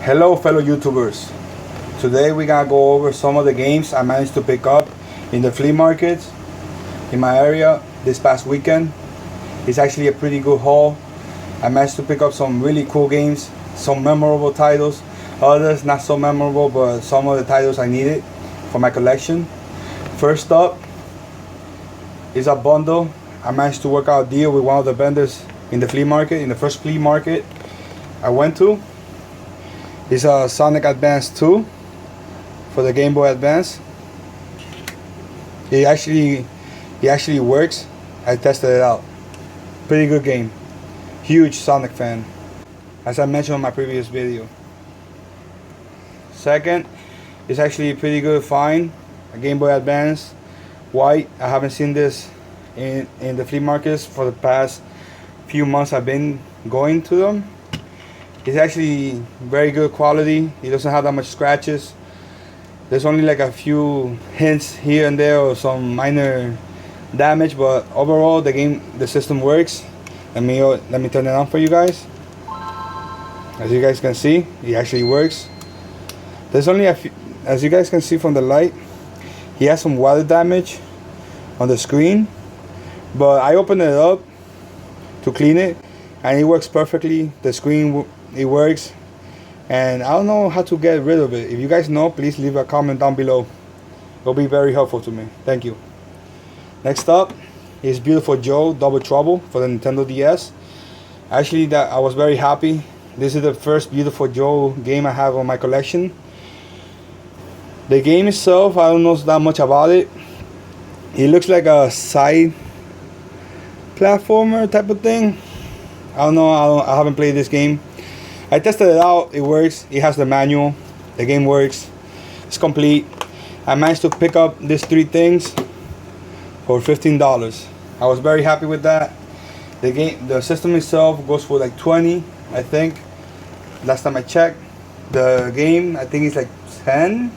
Hello fellow YouTubers. Today we gotta go over some of the games I managed to pick up in the flea markets in my area this past weekend. It's actually a pretty good haul. I managed to pick up some really cool games, some memorable titles, others not so memorable, but some of the titles I needed for my collection. First up is a bundle. I managed to work out a deal with one of the vendors in the flea market, in the first flea market I went to. It's a Sonic Advance 2 for the Game Boy Advance. It actually works. I tested it out. Pretty good game. Huge Sonic fan, as I mentioned in my previous video. Second, it's actually a pretty good find. A Game Boy Advance white. I haven't seen this in the flea markets for the past few months I've been going to them. It's actually very good quality. It doesn't have that much scratches. There's only like a few hints here and there or some minor damage, but overall the system works. Let me turn it on for you guys. As you guys can see, it actually works. There's only a few, as you guys can see from the light, he has some water damage on the screen, but I opened it up to clean it and it works perfectly. The screen, it works, and I don't know how to get rid of it. If you guys know, please leave a comment down below. It'll be very helpful to me. Thank you. Next up is Beautiful Joe Double Trouble for the Nintendo DS. Actually, I was very happy. This is the first Beautiful Joe game I have on my collection. The game itself, I don't know that much about it. It looks like a side platformer type of thing. I don't know. I haven't played this game. I tested it out. It works. It has the manual. The game works. It's complete. I managed to pick up these 3 things for $15. I was very happy with that. The system itself goes for like 20, I think. Last time I checked. The game, I think it's like 10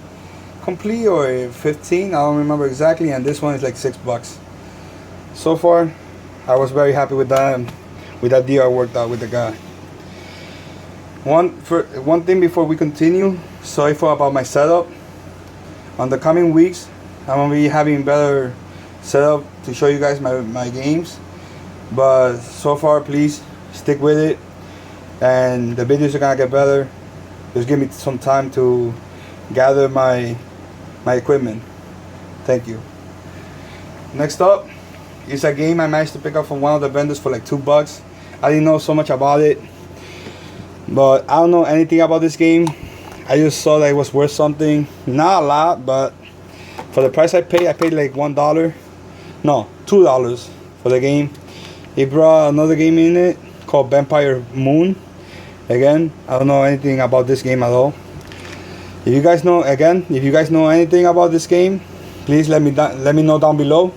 complete or 15. I don't remember exactly. And this one is like $6. So far, I was very happy with that. With that deal I worked out with the guy. One thing before we continue, sorry about my setup. On the coming weeks, I'm gonna be having better setup to show you guys my games. But so far, please stick with it, and the videos are gonna get better. Just give me some time to gather my equipment. Thank you. Next up is a game I managed to pick up from one of the vendors for like $2. I didn't know so much about it, but I don't know anything about this game. I just saw that it was worth something. Not a lot, but for the price I paid like $1. No, $2 for the game. It brought another game in it called Vampire Moon. Again, I don't know anything about this game at all. If you guys know anything about this game, please let me know down below.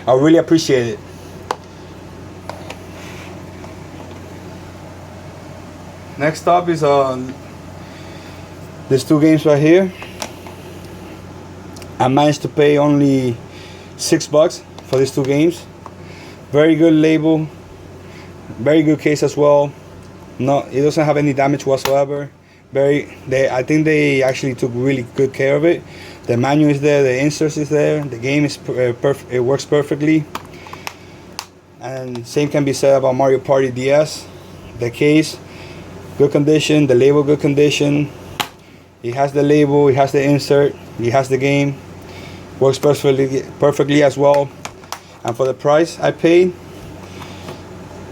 I really appreciate it. Next up is these 2 games right here. I managed to pay only $6 for these 2 games. Very good label, very good case as well. No, it doesn't have any damage whatsoever. I think they actually took really good care of it. The manual is there, the inserts is there, the game is perfect. It works perfectly. And same can be said about Mario Party DS. The case, good condition. The label, good condition. It has the label, it has the insert, it has the game. Works perfectly as well. And for the price I paid,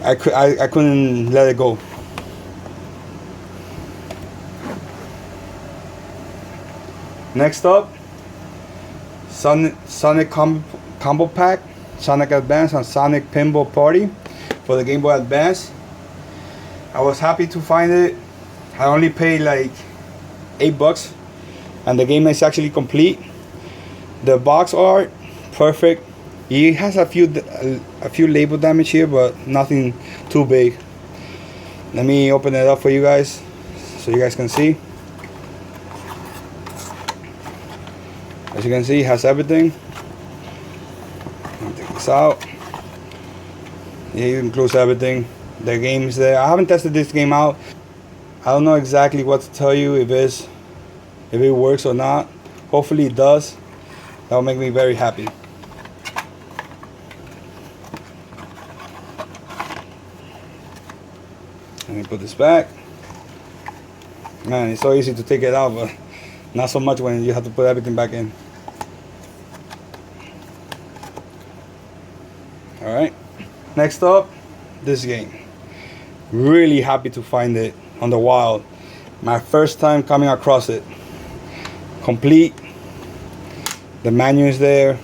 I couldn't let it go. Next up, Sonic Combo Pack, Sonic Advance and Sonic Pinball Party for the Game Boy Advance. I was happy to find it. I only paid like $8, and the game is actually complete. The box art, perfect. It has a few label damage here, but nothing too big. Let me open it up for you guys so you guys can see. As you can see, it has everything. Let me take this out. Yeah, it includes everything. The game is there. I haven't tested this game out. I don't know exactly what to tell you, if it works or not. Hopefully it does. That will make me very happy. Let me put this back. Man, it's so easy to take it out, but not so much when you have to put everything back in. Alright, next up, this game. Really happy to find it on the wild. My first time coming across it. Complete. The menu is there.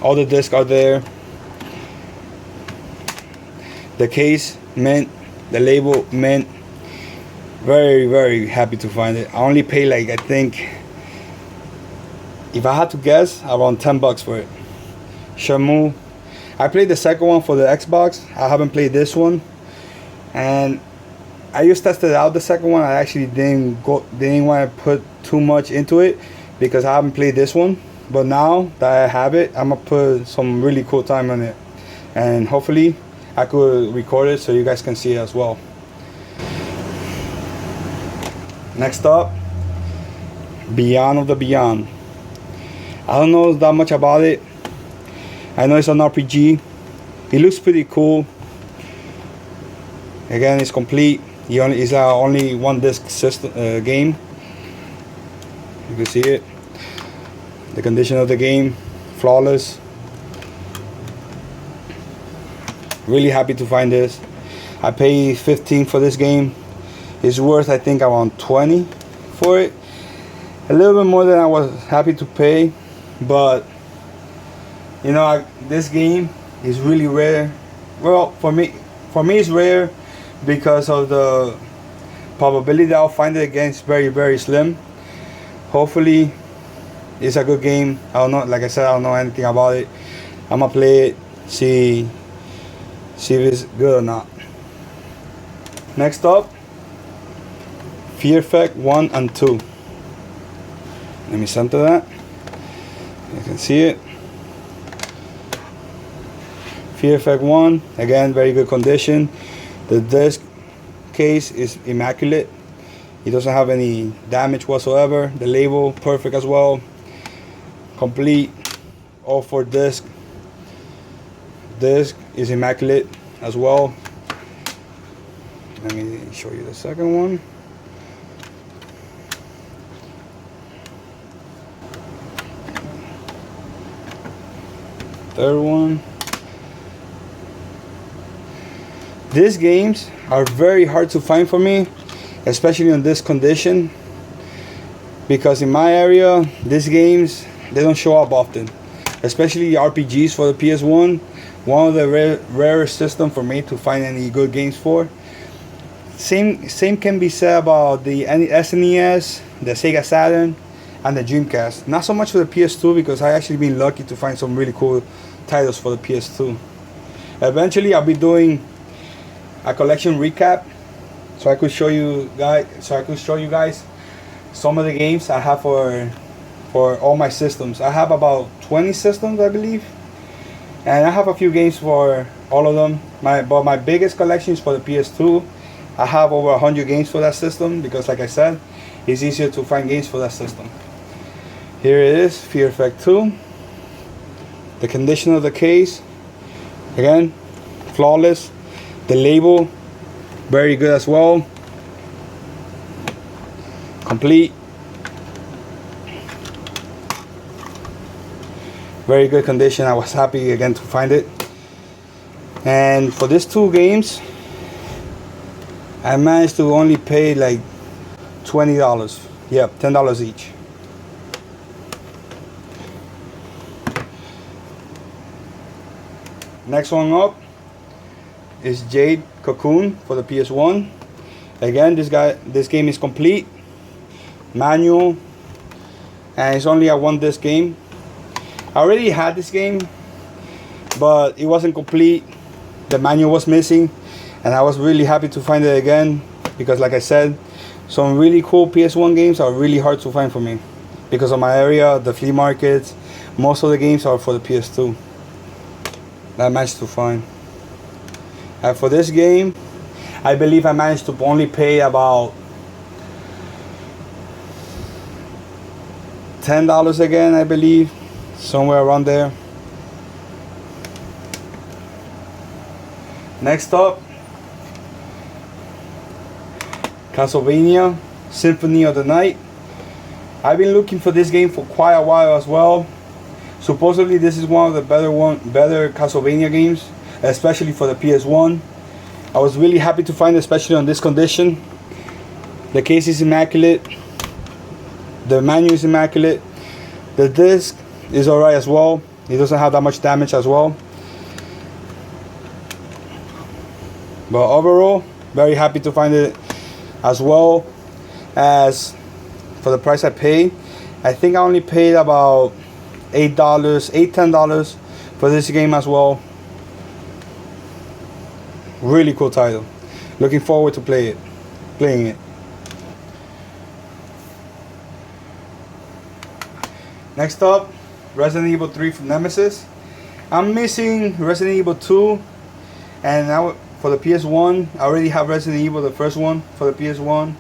All the discs are there. The case mint. The label mint. Very, very happy to find it. I only paid like, I think, if I had to guess, around $10 for it. Shamu. I played the second one for the Xbox. I haven't played this one, and I just tested out the second one. I actually didn't want to put too much into it because I haven't played this one. But now that I have it, I'm gonna put some really cool time on it, and hopefully I could record it so you guys can see it as well. Next up, Beyond of the Beyond. I don't know that much about it. I know it's an RPG. It looks pretty cool. Again, it's complete. It's only one disc system game. You can see it. The condition of the game, flawless. Really happy to find this. I paid $15 for this game. It's worth, I think, around $20 for it. A little bit more than I was happy to pay, but you know, this game is really rare. Well, for me it's rare because of the probability that I'll find it again is very, very slim. Hopefully it's a good game. I don't know, like I said, I don't know anything about it. I'm gonna play it, see if it's good or not. Next up, Fear Effect 1 and 2. Let me center that. You can see it. Fear Effect 1, again, very good condition. The disc case is immaculate. It doesn't have any damage whatsoever. The label, perfect as well. Complete, all 4 discs. Disc is immaculate as well. Let me show you the second one. Third one. These games are very hard to find for me, especially in this condition, because in my area, these games, they don't show up often, especially RPGs for the PS1. One of the rarest systems for me to find any good games for. Same can be said about the SNES, the Sega Saturn, and the Dreamcast. Not so much for the PS2 because I actually been lucky to find some really cool titles for the PS2. Eventually, I'll be doing a collection recap, so I could show you guys some of the games I have for all my systems. I have about 20 systems, I believe, and I have a few games for all of them. But my biggest collection is for the PS2. I have over 100 games for that system because, like I said, it's easier to find games for that system. Here it is, Fear Effect 2. The condition of the case, again, flawless. The label, very good as well. Complete. Very good condition. I was happy again to find it. And for these 2 games, I managed to only pay like $20. Yep, $10 each. Next one up is Jade Cocoon for the PS1. Again, this game is complete, manual, and it's only a 1 disc game. I already had this game, but it wasn't complete. The manual was missing, and I was really happy to find it again because, like I said, some really cool PS1 games are really hard to find for me because of my area, the flea markets. Most of the games are for the PS2 that I managed to find. And for this game, I believe I managed to only pay about $10 again, I believe, somewhere around there. Next up, Castlevania Symphony of the Night. I've been looking for this game for quite a while as well. Supposedly this is one of the better Castlevania games, especially for the PS1. I was really happy to find it, especially on this condition. The case is immaculate. The manual is immaculate. The disc is alright as well. It doesn't have that much damage as well. But overall, very happy to find it, as well as for the price I paid. I think I only paid about $10 for this game as well. Really cool title. Looking forward to playing it. Next up, Resident Evil 3 from Nemesis. I'm missing Resident Evil 2, and now for the PS1, I already have Resident Evil, the first one, for the PS1.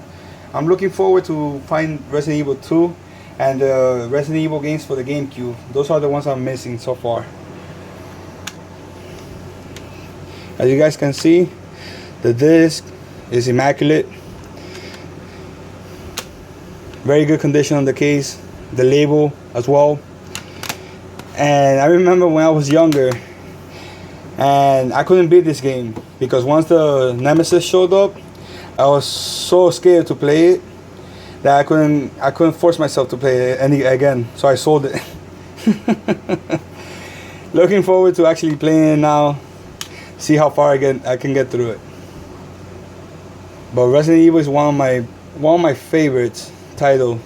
I'm looking forward to find Resident Evil 2 and the Resident Evil games for the GameCube. Those are the ones I'm missing so far. As you guys can see, the disc is immaculate. Very good condition on the case, the label as well. And I remember when I was younger and I couldn't beat this game because once the Nemesis showed up, I was so scared to play it that I couldn't force myself to play it again, so I sold it. Looking forward to actually playing it now, see how far I can get through it. But Resident Evil is one of my favorites title,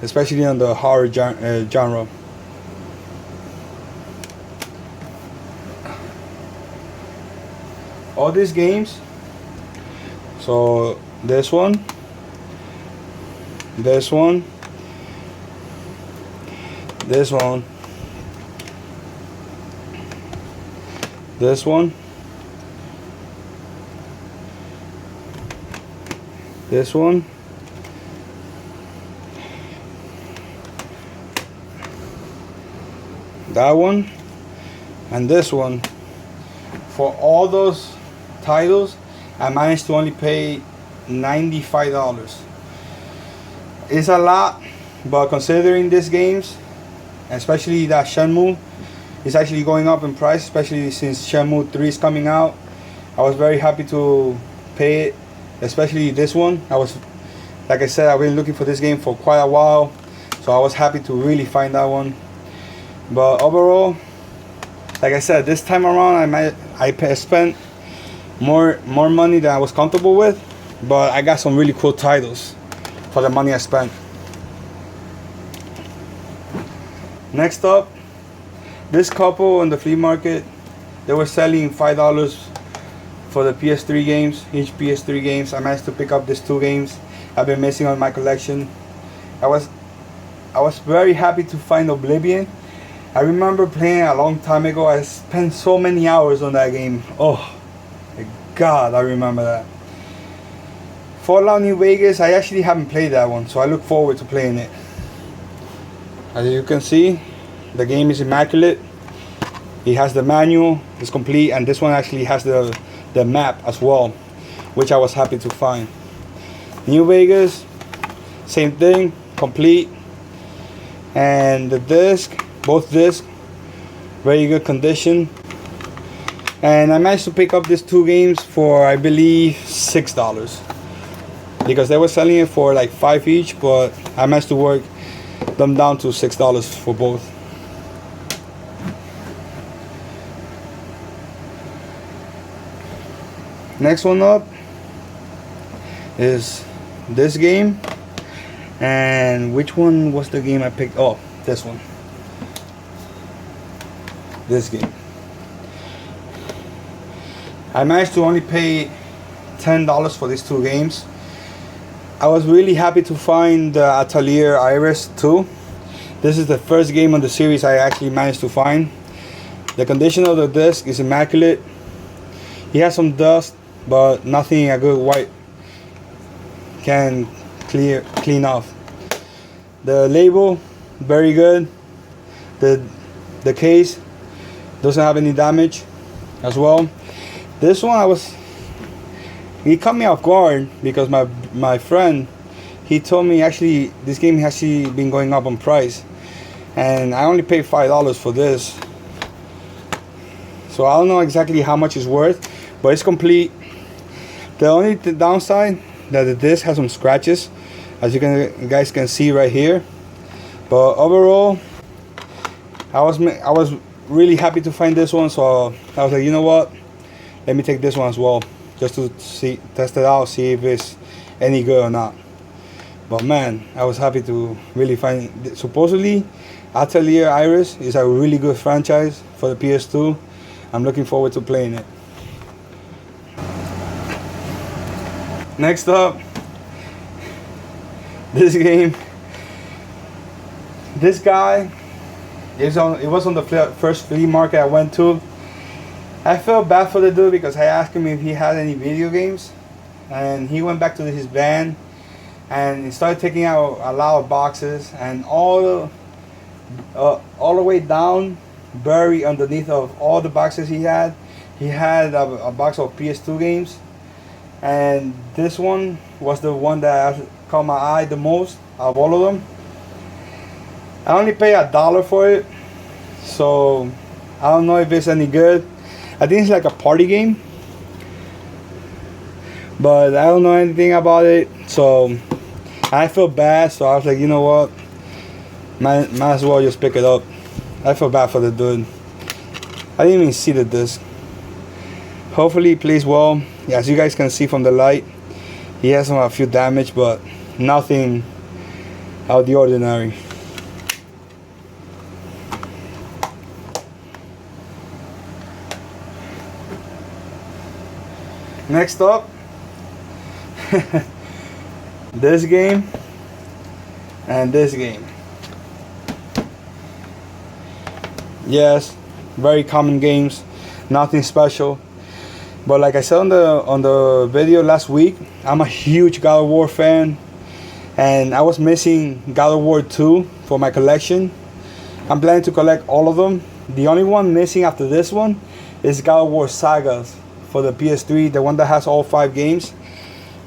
especially on the horror genre. All these games, so this one, this one, this one, this one, this one, that one, and this one. For all those titles, I managed to only pay $95. It's a lot, but considering these games, especially that Shenmue is actually going up in price, especially since Shenmue 3 is coming out, I was very happy to pay it, especially this one. Like I said, I've been looking for this game for quite a while, so I was happy to really find that one. But overall, like I said, this time around I spent more money than I was comfortable with, but I got some really cool titles for the money I spent. Next up, this couple on the flea market, they were selling $5 for the PS3 games, each PS3 games. I managed to pick up these two games I've been missing on my collection. I was very happy to find Oblivion. I remember playing a long time ago. I spent so many hours on that game. Oh my God, I remember that. Fallout New Vegas, I actually haven't played that one, so I look forward to playing it. As you can see, the game is immaculate. It has the manual, it's complete, and this one actually has the map as well, which I was happy to find. New Vegas, same thing, complete. And the disc, both discs, very good condition. And I managed to pick up these two games for, I believe, $6, because they were selling it for like $5 each, but I managed to work them down to $6 for both. Next one up is this game. And which one was the game I picked? Oh, this one. This game. I managed to only pay $10 for these two games. I was really happy to find the Italia Iris 2. This is the first game on the series I actually managed to find. The condition of the disc is immaculate. He has some dust, but nothing a good wipe can clean off. The label, very good. The case doesn't have any damage as well. This one he caught me off guard because my friend, he told me actually this game has actually been going up on price, and I only paid $5 for this. So I don't know exactly how much it's worth, but it's complete. The only downside that the disc has some scratches, as you guys can see right here. But overall, I was really happy to find this one, so I was like, you know what? Let me take this one as well, just to test it out, see if it's any good or not. But man, I was happy to really find it. Supposedly, Italia Iris is a really good franchise for the PS2. I'm looking forward to playing it. Next up, this game. This guy it was on the first flea market I went to. I felt bad for the dude because I asked him if he had any video games, and he went back to his van and he started taking out a lot of boxes, and all the way down, buried underneath of all the boxes he had a box of PS2 games, and this one was the one that caught my eye the most out of all of them. I only paid $1 for it, so I don't know if it's any good. I think it's like a party game, but I don't know anything about it, so I feel bad. So I was like, you know what, might as well just pick it up. I feel bad for the dude. I didn't even see the disc. Hopefully it plays well. Yeah, as you guys can see from the light, he has a few damage, but nothing out of the ordinary. Next up, this game and this game. Yes, very common games, nothing special. But like I said on the video last week, I'm a huge Gala War fan, and I was missing Gala War 2 for my collection. I'm planning to collect all of them. The only one missing after this one is Gala War Sagas for the PS3, the one that has all 5 games.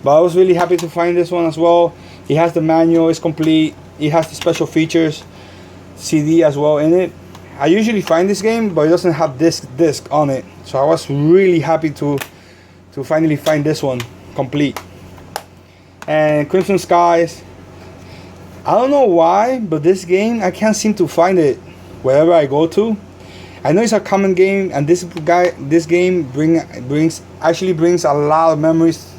But I was really happy to find this one as well. It has the manual, it's complete. It has the special features, CD as well in it. I usually find this game, but it doesn't have this disc on it. So I was really happy to finally find this one complete. And Crimson Skies, I don't know why, but this game, I can't seem to find it wherever I go to. I know it's a common game, and this game brings a lot of memories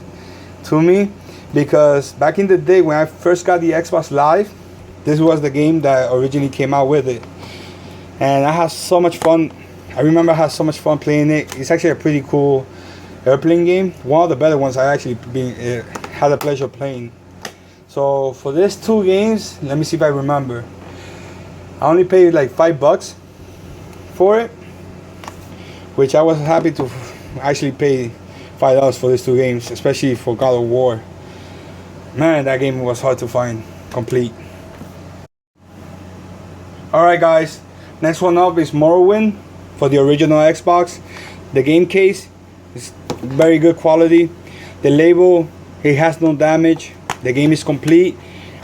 to me, because back in the day when I first got the Xbox Live, this was the game that originally came out with it, and I had so much fun. I remember I had so much fun playing it. It's actually a pretty cool airplane game, one of the better ones I actually had the pleasure of playing. So for these 2 games, let me see if I remember. I only paid like $5 for it, which I was happy to actually pay $5 for these 2 games, especially for Gala War. Man, that game was hard to find complete. Alright guys, next one up is Morrowind for the original Xbox. The game case is very good quality. The label, it has no damage. The game is complete.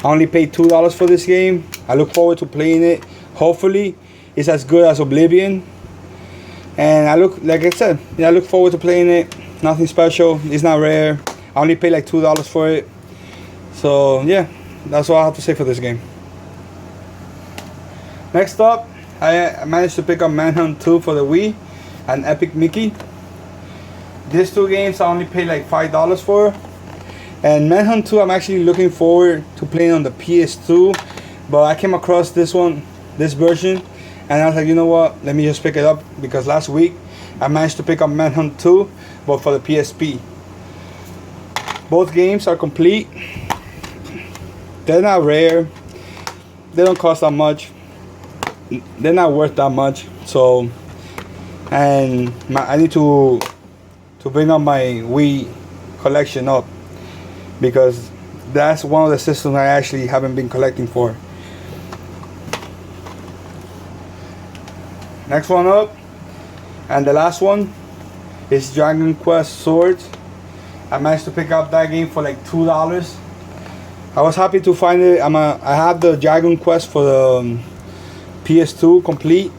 I only paid $2 for this game. I look forward to playing it. Hopefully it's as good as Oblivion, and I look forward to playing it. Nothing special, it's not rare. I only paid like $2 for it. So yeah, that's all I have to say for this game. Next up, I managed to pick up Manhunt 2 for the Wii and Epic Mickey. These 2 games I only paid like $5 for. And Manhunt 2 I'm actually looking forward to playing on the PS2, but I came across this version, and I was like, you know what, let me just pick it up, because last week I managed to pick up Manhunt 2, but for the PSP. Both games are complete. They're not rare. They don't cost that much. They're not worth that much. So, and I need to to bring up my Wii collection up, because that's one of the systems I actually haven't been collecting for. Next one up, and the last one, is Dragon Quest Swords. I managed to pick up that game for like $2. I was happy to find it. I have the Dragon Quest for the PS2 complete,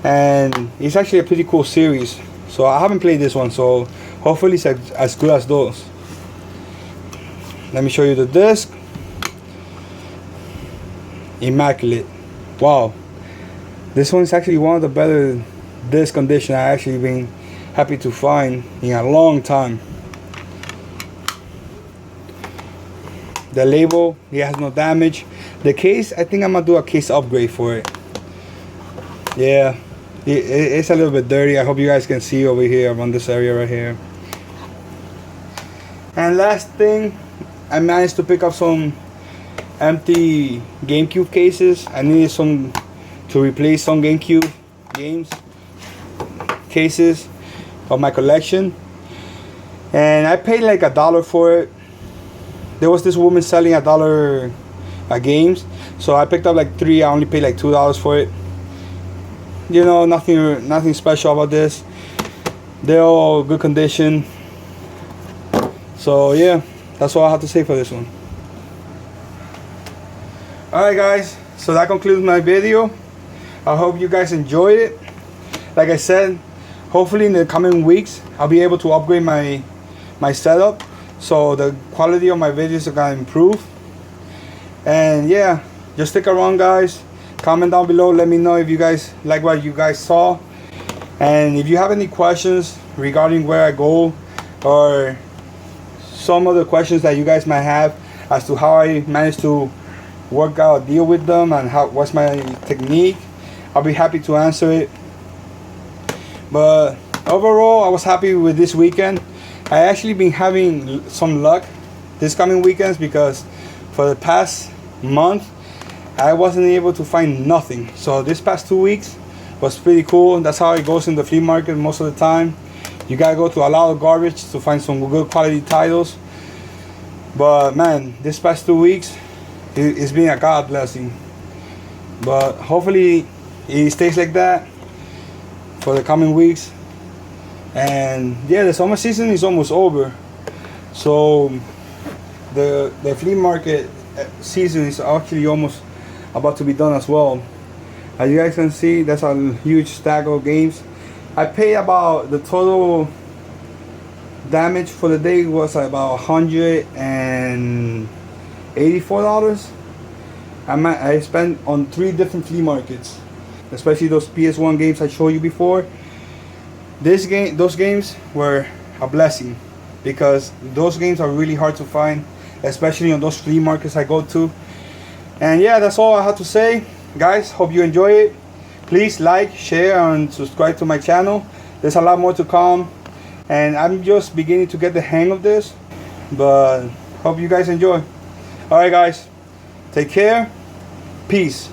and it's actually a pretty cool series. So I haven't played this one, so hopefully it's as good as those. Let me show you the disc. Immaculate. Wow. This one is actually one of the better disc condition I actually been happy to find in a long time. The label, it has no damage. The case, I think I'm gonna do a case upgrade for it. Yeah, it's a little bit dirty. I hope you guys can see over here around this area right here. And last thing, I managed to pick up some empty GameCube cases. I needed some to replace some GameCube games cases of my collection, and I paid like $1 for it. There was this woman selling $1 games, so I picked up like 3. I only paid like $2 for it. You know, nothing special about this. They're all good condition. So yeah, that's all I have to say for this one. Alright guys, so that concludes my video. I hope you guys enjoyed it. Like I said, hopefully in the coming weeks I'll be able to upgrade my setup, so the quality of my videos are gonna improve. And yeah, just stick around guys. Comment down below, let me know if you guys like what you guys saw, and if you have any questions regarding where I go, or some other questions that you guys might have as to how I managed to work out a deal with them and what's my technique, I'll be happy to answer it. But overall, I was happy with this weekend. I actually been having some luck this coming weekends, because for the past month I wasn't able to find nothing. So this past 2 weeks was pretty cool. That's how it goes in the flea market most of the time. You gotta go to a lot of garbage to find some good quality titles. But man, this past 2 weeks, it's been a God blessing. But hopefully it stays like that for the coming weeks. And yeah, the summer season is almost over, so the flea market season is actually almost about to be done as well. As you guys can see, that's a huge stack of games. I paid about, the total damage for the day was about $184. I spent on 3 different flea markets, especially those PS1 games I showed you before. Those games were a blessing, because those games are really hard to find, especially on those flea markets I go to. And yeah, that's all I have to say guys. Hope you enjoy it. Please like, share, and subscribe to my channel. There's a lot more to come, and I'm just beginning to get the hang of this, but hope you guys enjoy. Alright guys, take care, peace.